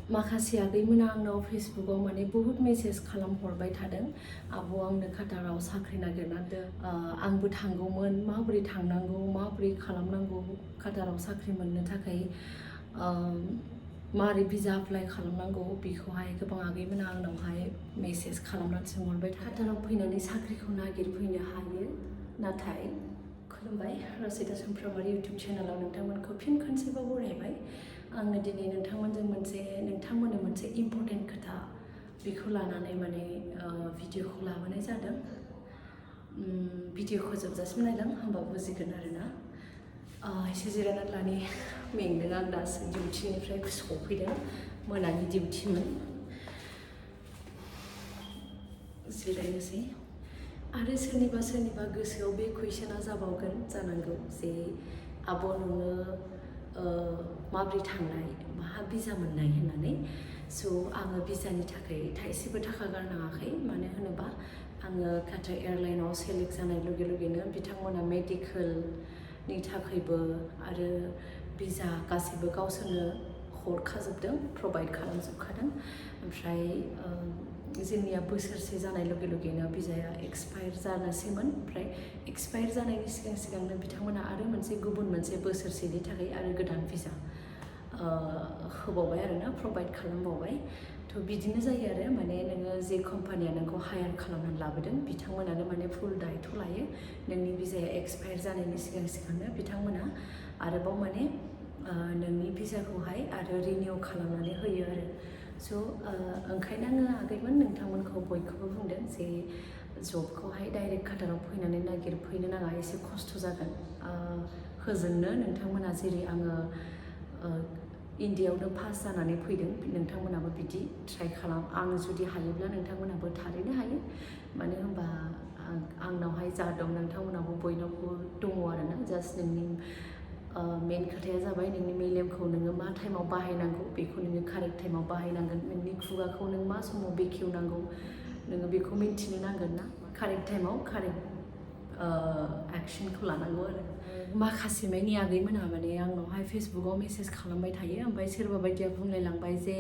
माखासे आगैमोना आंनाव फेसबुकाव माने बहुत मेसेज खालामहरबाय थादों आब' आंनो काटाराव साख्रि नागिरना दो आंबो थांगौमोन माबोरै थांनांगौ माबोरै खालामनांगौ काटाराव साख्रि मोननो थाखाय मारै भिजा एप्लाइ खालामनांगौ बेखौहाय गोबां आगैमोना आंनावहाय मेसेज खालामनानै सोंहरबाय काटाराव फैनानै साख्रिखौ नागिरफैनो हायो नाथाय खुलुमबाय रसिता सामफ्रामारि इउटुब चेनेलाव नोंथांमोनखौ फिन खनसेबाव बरायबाय आङो दिनै नोंथांमोननो मोनसे इम्परटेन्ट खोथा बेखौ लानानै माने भिडिअखौ लाबोनाय जादों भिडिअखौ जोबजासिम नायलां होमबा बुजिगोन आरोना एसे जिरायनानै लानि मेंदों आं दासो डिउटिनिफ्राय सफैदों मोनानि डिउटिमोन जिरायनोसै आरो सोरनिबा गोसोआव बे कुइसना जाबावगोन जानांगौ जे आब' नोङो माबोरै थांनाय माहा भिजा मोननाय होननानै स' आङो भिजानि थाखाय थाइसेबो थाखा गारनाङाखै मानो होनोबा आङो काटार एयारलाइनाव सेलेक्ट जानाय लगे लगेनो बिथांमोना मेडिकेलनि थाखायबो आरो भिजा गासैबो गावसोरनो हरखाजोबदों प्रभाइड खालामजोबखादों ओमफ्राय जोंनिया बोसोरसे जानाय लगे लगेनो भिजाया एक्सपायार जानोसैमोन ओमफ्राय एक्सपायार जानायनि सिगांनो बिथांमोना आरो गुबुन मोनसे बोसोरसेनि थाखाय आरो गोदान भिजा होबावबाय आरोना प्रभाइड खालामबावबाय थ' बिदिनो जायो आरो माने नोङो जे कम्पानिया नोंखौ हायार खालामनानै लाबोदों बिथांमोनानो माने फुल दायथ' लायो नोंनि भिजाया एक्सपायार जानायनि सिगांनो बिथांमोना आरोबाव माने नोंनि भिजाखौहाय आरो रिनिउ खालामनानै होयो आरो स' ओंखायनो आङो आगैमोन नोंथांमोनखौ बयखौबो बुंदों जे जबखौहाय डाइरेक्ट काटाराव फैनानै नागिरफैनो नाङा एसे खस्थ' जागोन होजोंनो नोंथांमोना जेरै आङो इन्डियायावनो पास जानानै फैदों नोंथांमोनाबो बिदि ट्राइ खालाम आं जुदि हायोब्ला नोंथांमोनाबो थारैनो हायो मानो होनबा आंनावहाय जा दं नोंथांमोनाबो बयनावबो दङ आरोना जास्ट नोंनि मेन खोथाया जाबाय नोंनि मेलेमखौ नोङो मा टाइमाव बाहायनांगौ बेखौ नोङो कारेक्ट टाइमाव बाहायनांगोन नोंनि खुगाखौ नों मा समाव बेखेवनांगौ नोङो बेखौ मिन्थिनो नांगोन ना कारेक्ट टाइमाव कारेक्ट एक्सनखौ लानांगौ आरो माखासे मानि आगैमोनहा माने आंनावहाय फेसबुकाव मेसेज खालामबाय थायो ओमफ्राय सोरबा बायदिया बुंलायलांबाय जे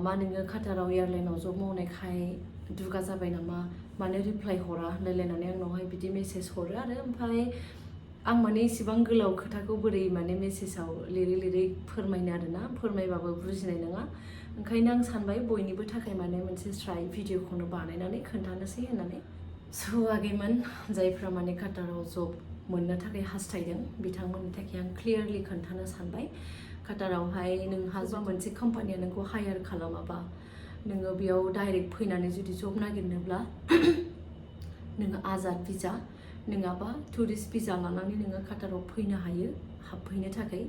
मा नोङो काटाराव एयारलाइनाव जब मावनायखाय दुगा जाबाय नामा मानो रिप्लाइ हरा होनलायलायनानै आंनावहाय बिदि मेसेज हरो आरो ओमफ्राय आं माने इसेबां गोलाव खोथाखौ बोरै माने मेसेजाव लिरै फोरमायनो आरोना फोरमायबाबो बुजिनाय नङा ओंखायनो आं सानबाय बयनिबो थाखाय माने मोनसे ट्राइ भिडिअखौनो बानायनानै खोन्थानोसै होननानै स' आगैमोन जायफ्रा माने काटाराव जब मोननो थाखाय हास्थायदों बिथांमोननि थाखाय आं क्लियारलि खोन्थानो सानबाय काटारावहाय नोंहा मोनसे कम्पानिया नोंखौ हायार खालामाबा नोङो बेयाव डाइरेक्ट फैनानै जुदि जब नागिरनोब्ला नोङो आजाद भिजा नङाबा टुरिस्ट भिजा लानानै नोङो काटाराव फैनो हायो हाबफैनो थाखाय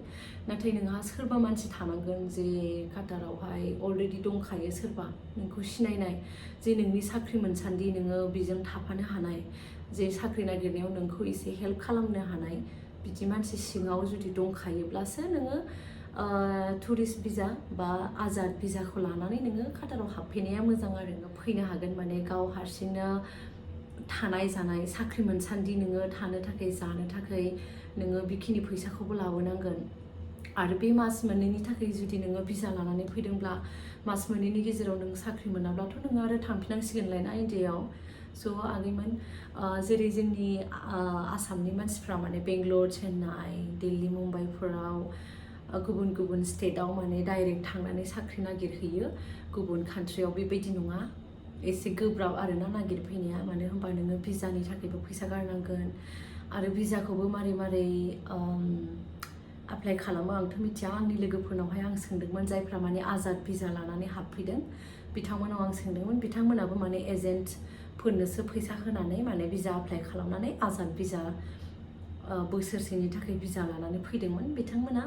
नाथाय नोंहा सोरबा मानसि थानांगोन जे काटारावहाय अलरेडि दंखायो सोरबा नोंखौ सिनायनाय जे नोंनि साख्रि मोनसान्दि नोङो बेजों थाफानो हानाय जे साख्रि नागिरनायाव नोंखौ एसे हेल्प खालामनो हानाय बिदि मानसि सिङाव जुदि दंखायोब्लासो नोङो टुरिस्ट भिजा बा आजाद भिजाखौ लानानै नोङो काटाराव हाबफैनाया मोजां आरो फैनो हागोन माने गाव हारसिंनो थानाय जानाय साख्रि मोनसान्दि नोङो थानो थाखाय जानो थाखाय नोङो बेखिनि फैसाखौबो लाबोनांगोन आरो बे मास मोननैनि थाखाय जुदि नोङो भिजा लानानै फैदोंब्ला मास मोननैनि गेजेराव नों साख्रि मोनाब्लाथ' नोङो आरो थांफिनांसिगोनलाय ना इन्डियायाव स' आगैमोन जेरै जोंनि आसामनि मानसिफ्रा माने बेंगलर चेन्नाइ दिल्ली मुम्बाइफोराव गुबुन स्टेटआव माने डाइरेक्ट थांनानै साख्रि नागिरहैयो गुबुन कान्ट्रियाव बेबायदि नङा एसे गोब्राब आरोना नागिरफैनाया मानो होनबा नोङो भिजानि थाखायबो फैसा गारनांगोन आरो भिजाखौबो मारै एप्लाइ खालामो आंथ' मिथिया आंनि लोगोफोरनावहाय आं सोंदोंमोन जायफ्रा माने आजाद भिजा लानानै हाबफैदों बिथांमोनाव आं सोंदोंमोन बिथांमोनाबो माने एजेन्टफोरनोसो फैसा होनानै माने भिजा एप्लाइ खालामनानै आजाद भिजा बोसोरसेनि थाखाय भिजा लानानै फैदोंमोन बिथांमोना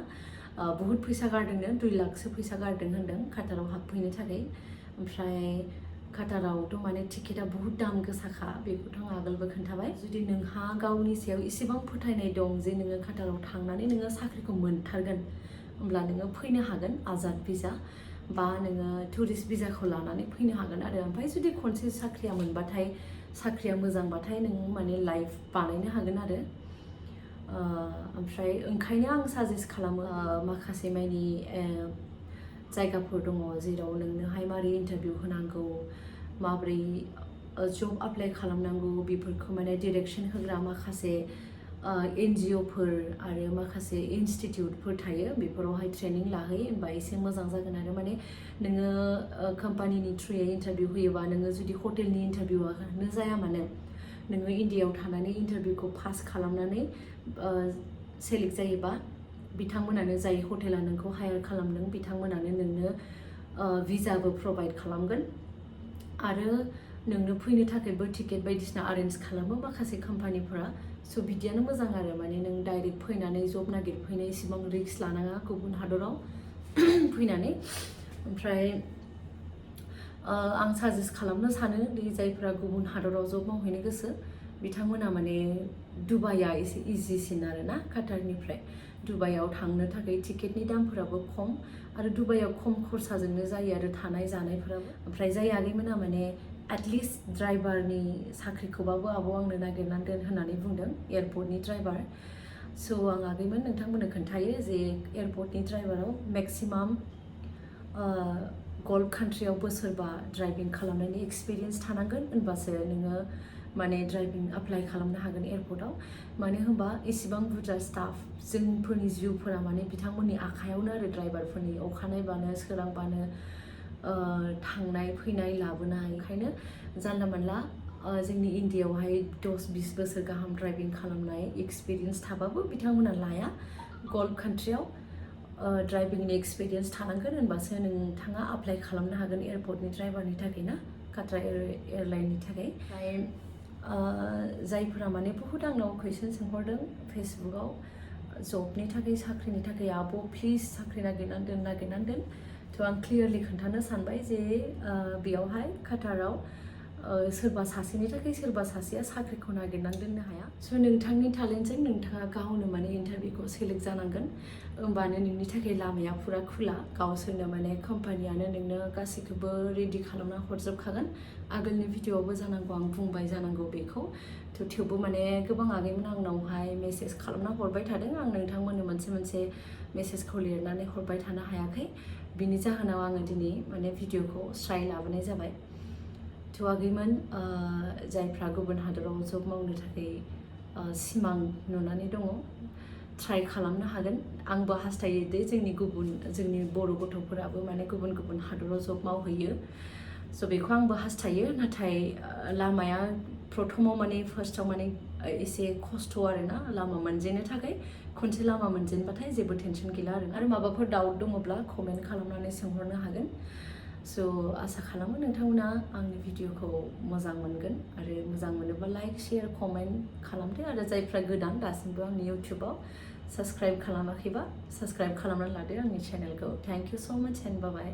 बहुत फैसा गारदोंनो 2 लाखसो फैसा गारदों होनदों काटाराव हाबफैनो थाखाय ओमफ्राय काटारावथ' माने टिकेटआ बहुत दाम गोसाखा बेखौथ' आं आगोलबो खोन्थाबाय जुदि नोंहा गावनि सायाव एसेबां फोथायनाय दं जे नोङो काटाराव थांनानै नोङो साख्रिखौ मोनथारगोन होमब्ला नोङो फैनो हागोन आजाद भिजा बा नोङो टुरिस्ट भिजाखौ लानानै फैनो हागोन आरो ओमफ्राय जुदि खनसे साख्रिया मोनबाथाय साख्रिया मोजांबाथाय नों माने लाइफ बानायनो हागोन आरो ओमफ्राय ओंखायनो आं साजेस्ट खालामो माखासे मानि जायगाफोर दङ जेराव नोंनोहाय मारै इन्टारभिउ होनांगौ माबोरै जब एप्लाइ खालामनांगौ बेफोरखौ माने डिरेक्सन होग्रा माखासे NGOफोर आरो माखासे इनस्टिट्युटफोर थायो बेफोरावहाय ट्रेनिं लाहैयो होनबा एसे मोजां जागोन आरो माने नोङो कम्पानिनि थ्रुयै इन्टारभिउ होयोबा नोङो जुदि हटेलनि इन्टारभिउआनो जाया मानो नोङो इन्डियायाव थानानै इन्टारभिउखौ पास खालामनानै सेलेक्ट जायोबा बिथांमोनानो जाय हटेला नोंखौ हायार खालामदों बिथांमोनानो नोंनो भिजाबो प्रभाइड खालामगोन आरो नोंनो फैनो थाखायबो टिकेट बायदिसिना अरेन्ज खालामो माखासे कम्पानिफोरा स' बिदियानो मोजां आरो माने नों डाइरेक्ट फैनानै जब नागिरफैनो इसेबां रिस्क लानाङा गुबुन हादराव फैनानै ओमफ्राय आं साजेस्ट खालामनो सानो दि जायफ्रा गुबुन हादराव जब मावहैनो गोसो बिथांमोना माने दुबाइया एसे इजिसिन आरो ना काटारनिफ्राय दुबाइयाव थांनो थाखाय टिकेटनि दामफोराबो खम आरो दुबाइयाव खम खरसाजोंनो जायो आरो थानाय जानायफोराबो ओमफ्राय जाय आगैमोना माने एटलिस्ट ड्राइभारनि साख्रिखौबाबो आब' आंनो नागिरनानै दोन होननानै बुंदों एयारपर्टनि ड्राइभार स' आं आगैमोन नोंथांमोननो खोन्थायो जे एयारपर्टनि ड्राइभाराव मेक्सिमाम गल्फ कान्ट्रियाव बोसोरबा ड्राइभिं खालामनायनि एक्सपिरियेन्स थानांगोन होनबासो नोङो माने ड्राइभिं एप्लाइ खालामनो हागोन एयारपर्टआव मानो होनबा इसेबां बुरजा स्टाफ जोंफोरनि जिउफोरा माने बिथांमोननि आखायावनो आरो ड्राइभारफोरनि अखानायबानो सोरांबानो थांनाय फैनाय लाबोनाय ओंखायनो जानला मोनला जोंनि इन्डियायावहाय 10-20 बोसोर गाहाम ड्राइभिं खालामनाय एक्सपिरियेन्स थाबाबो बिथांमोना लाया गल्फ कान्ट्रियाव ड्राइभिंनि एक्सपिरियेन्स थानांगोन होनबासो नोंथाङा एप्लाइ खालामनो हागोन एयारपर्टनि ड्राइभारनि थाखाय ना काटार एयारलाइननि थाखाय ओमफ्राय जायफोरा माने बहुद आंनाव कुइसन सोंहरदों फेसबुकआव जबनि थाखाय साख्रिनि थाखाय आब' प्लिज साख्रि नागिरनानै दोन थ' आं क्लियारलि खोन्थानो सानबाय जे बेयावहाय काटाराव सोरबा सासेनि थाखाय सोरबा सासेया साख्रिखौ नागिरनानै दोननो हाया स' नोंथांनि टेलेन्टजों नोंथाङा गावनो माने इन्टारभिउखौ सेलेक्ट जानांगोन होमबानो नोंनि थाखाय लामाया फुरा खुला गावसोरनो माने कम्पानियानो नोंनो गासैखौबो रेडि खालामना हरजोबखागोन आगोलनि भिडिअआवबो जानांगौ आं बुंबाय जानांगौ बेखौ थ' थेवबो माने गोबां आगैमोन आंनावहाय मेसेज खालामना हरबाय थादों आं नोंथांमोननो मोनसे मेसेजखौ लिरनानै हरबाय थानो हायाखै बिनि जाहोनाव आङो दिनै माने भिडिअखौ स्राय लाबोनाय जाबाय थ' आगैमोन जायफ्रा गुबुन हादराव जब मावनो थाखाय सिमां नुनानै दङ ट्राइ खालामनो हागोन आंबो हास्थायो दे जोंनि बर' गथ'फोराबो माने गुबुन हादराव जब मावहैयो स' बेखौ आंबो हास्थायो नाथाय लामाया प्रथमाव माने फार्स्टआव माने एसे खस्थ' आरोना लामा मोनजेननो थाखाय खनसे लामा मोनजेनबाथाय जेबो टेनसन गैला आरो माबाफोर डाउट दङब्ला कमेन्ट खालामनानै सोंहरनो हागोन स' आसा खालामो नोंथांमोना आंनि भिडिअखौ मोजां मोनगोन आरो मोजां मोनोबा लाइक शेयार कमेन्ट खालामदो आरो जायफ्रा गोदान दासिमबो आंनि इउटिउबाव साबस्क्राइब खालामाखैबा साबस्क्राइब खालामनानै लादो आंनि चेनेलखौ थेंक इउ स' माच एन्ड बाय